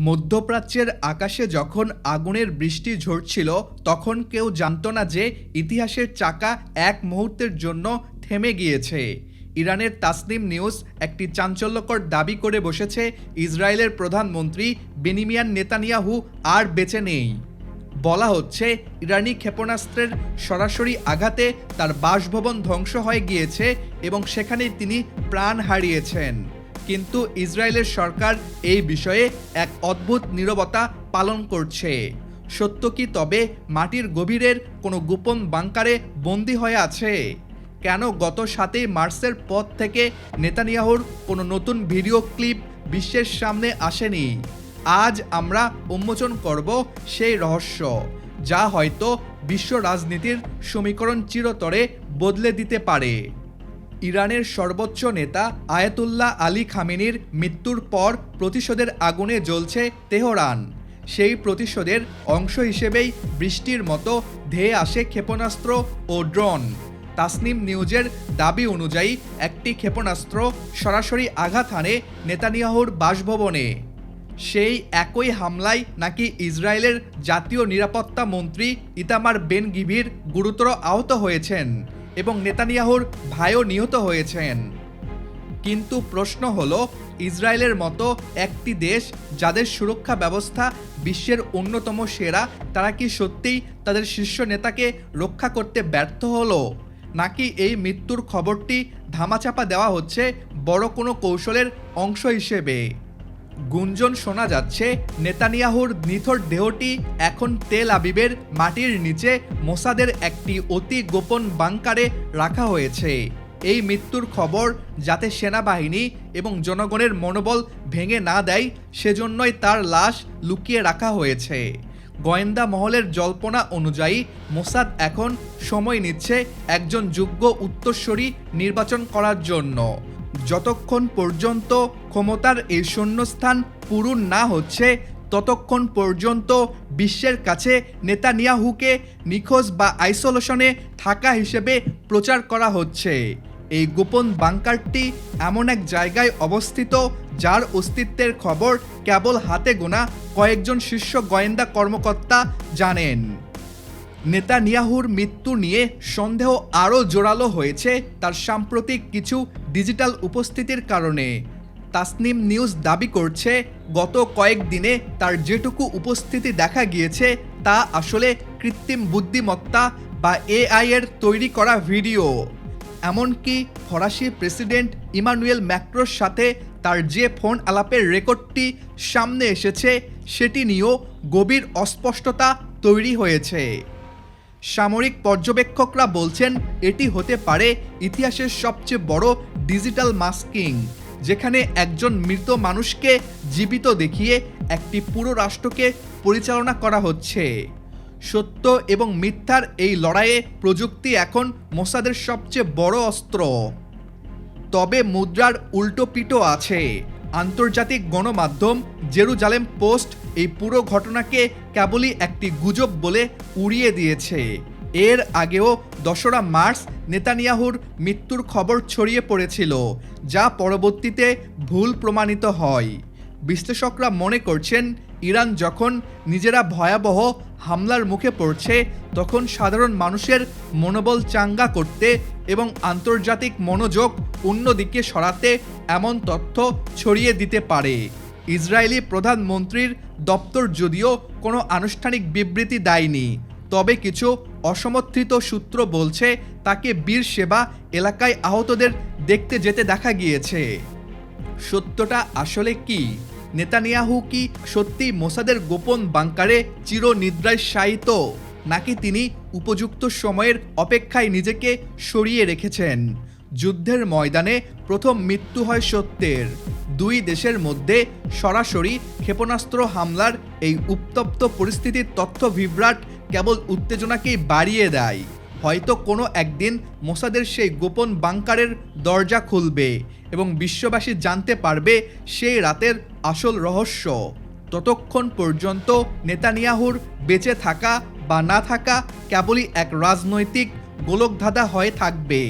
মধ্যপ্রাচ্যের আকাশে যখন আগুনের বৃষ্টি ঝরছিল তখন কেউ জানত না যে ইতিহাসের চাকা এক মুহূর্তের জন্য থেমে গিয়েছে। ইরানের তাসনিম নিউজ একটি চাঞ্চল্যকর দাবি করে বসেছে, ইসরায়েলের প্রধানমন্ত্রী বেনিয়ামিন নেতানিয়াহু আর বেঁচে নেই। বলা হচ্ছে ইরানি ক্ষেপণাস্ত্রের সরাসরি আঘাতে তার বাসভবন ধ্বংস হয়ে গিয়েছে এবং সেখানেই তিনি প্রাণ হারিয়েছেন। কিন্তু ইসরায়েলের সরকার এই বিষয়ে এক অদ্ভুত নীরবতা পালন করছে। সত্য কি তবে মাটির গভীরের কোনো গোপন বাংকারে বন্দী হয়ে আছে? কেন গত 7 মার্চের পর থেকে নেতানিয়াহুর কোনো নতুন ভিডিও ক্লিপ বিশ্বের সামনে আসেনি? আজ আমরা উন্মোচন করব সেই রহস্য, যা হয়তো বিশ্ব রাজনীতির সমীকরণ চিরতরে বদলে দিতে পারে। ইরানের সর্বোচ্চ নেতা আয়াতুল্লাহ আলী খামেনির মৃত্যুর পর প্রতিশোধের আগুনে জ্বলছে তেহরান। সেই প্রতিশোধের অংশ হিসেবেই বৃষ্টির মতো ধেয়ে আসে ক্ষেপণাস্ত্র ও ড্রোন। তাসনিম নিউজের দাবি অনুযায়ী একটি ক্ষেপণাস্ত্র সরাসরি আঘাত হানে নেতানিয়াহুর বাসভবনে। সেই একই হামলায় নাকি ইসরায়েলের জাতীয় নিরাপত্তা মন্ত্রী ইতামার বেন গিভির গুরুতর আহত হয়েছেন এবং নেতানিয়াহুর ভাইও নিহত হয়েছেন। কিন্তু প্রশ্ন হলো, ইসরায়েলের মতো একটি দেশ যাদের সুরক্ষা ব্যবস্থা বিশ্বের অন্যতম সেরা, তারা কি সত্যিই তাদের শীর্ষ নেতাকে রক্ষা করতে ব্যর্থ হলো? নাকি এই মৃত্যুর খবরটি ধামাচাপা দেওয়া হচ্ছে বড় কোনো কৌশলের অংশ হিসেবে? গুঞ্জন শোনা যাচ্ছে নেতানিয়াহুর নিথর দেহটি এখন তেল আবিবের মাটির নিচে মোসাদের একটি অতি গোপন বাংকারে রাখা হয়েছে। এই মৃত্যুর খবর যাতে সেনাবাহিনী এবং জনগণের মনোবল ভেঙে না দেয়, সেজন্যই তার লাশ লুকিয়ে রাখা হয়েছে। গোয়েন্দা মহলের জল্পনা অনুযায়ী মোসাদ এখন সময় নিচ্ছে একজন যোগ্য উত্তরসূরি নির্বাচন করার জন্য। যতক্ষণ পর্যন্ত ক্ষমতার এই শূন্যস্থান পূরণ না হচ্ছে, ততক্ষণ পর্যন্ত বিশ্বের কাছে নেতানিয়াহুকে নিখোঁজ বা আইসোলেশনে থাকা হিসেবে প্রচার করা হচ্ছে। এই গোপন বাংকারটি এমন এক জায়গায় অবস্থিত যার অস্তিত্বের খবর কেবল হাতে গোনা কয়েকজন শীর্ষ গোয়েন্দা কর্মকর্তা জানেন। নেতানিয়াহুর মৃত্যু নিয়ে সন্দেহ আরও জোরালো হয়েছে তার সাম্প্রতিক কিছু ডিজিটাল উপস্থিতির কারণে। তাসনিম নিউজ দাবি করছে, গত কয়েকদিনে তার যেটুকু উপস্থিতি দেখা গিয়েছে তা আসলে কৃত্রিম বুদ্ধিমত্তা বা এআই এর তৈরি করা ভিডিও। এমনকি ফরাসি প্রেসিডেন্ট ইমানুয়েল ম্যাক্রোর সাথে তার যে ফোন আলাপের রেকর্ডটি সামনে এসেছে, সেটি নিয়েও গভীর অস্পষ্টতা তৈরি হয়েছে। সামরিক পর্যবেক্ষকরা বলছেন এটি হতে পারে ইতিহাসের সবচেয়ে বড় ডিজিটাল মাস্কিং, যেখানে একজন মৃত মানুষকে জীবিত দেখিয়ে একটি পুরো রাষ্ট্রকে পরিচালনা করা হচ্ছে। সত্য এবং মিথ্যার এই লড়াইয়ে প্রযুক্তি এখন মোসাদের সবচেয়ে বড় অস্ত্র। তবে মুদ্রার উল্টো পিঠও আছে। আন্তর্জাতিক গণমাধ্যম জেরুজালেম পোস্ট এই পুরো ঘটনাকে কেবলই একটি গুজব বলে উড়িয়ে দিয়েছে। এর আগেও 2 মার্চ নেতানিয়াহুর মৃত্যুর খবর ছড়িয়ে পড়েছিল, যা পরবর্তীতে ভুল প্রমাণিত হয়। বিশ্লেষকরা মনে করছেন, ইরান যখন নিজেরা ভয়াবহ হামলার মুখে পড়ছে, তখন সাধারণ মানুষের মনোবল চাঙ্গা করতে এবং আন্তর্জাতিক মনোযোগ অন্যদিকে সরাতে এমন তথ্য ছড়িয়ে দিতে পারে। ইসরায়েলি প্রধানমন্ত্রীর দপ্তর যদিও কোনো আনুষ্ঠানিক বিবৃতি দেয়নি, তবে কিছু অসমর্থিত সূত্র বলছে তাকে বীর সেবা এলাকায় আহতদের দেখতে যেতে দেখা গিয়েছে। সত্যটা আসলে কি? নেতানিয়াহু কি সত্যি মোসাদের গোপন বাংকারে চিরনিদ্রায় শায়িত, নাকি তিনি উপযুক্ত সময়ের অপেক্ষায় নিজেকে সরিয়ে রেখেছেন? যুদ্ধের ময়দানে প্রথম মৃত্যু হয় সত্যের। দুই দেশের মধ্যে সরাসরি ক্ষেপণাস্ত্র হামলার এই উত্তপ্ত পরিস্থিতির তথ্য বিভ্রাট কেবল উত্তেজনাকেই বাড়িয়ে দেয়। হয়তো কোনো একদিন মোসাদের সেই গোপন বাংকারের দরজা খুলবে এবং বিশ্ববাসী জানতে পারবে সেই রাতের আসল রহস্য। ততক্ষণ পর্যন্ত নেতানিয়াহুর বেঁচে থাকা বা না থাকা কেবলই এক রাজনৈতিক গোলকধাঁধা হয়ে থাকবে।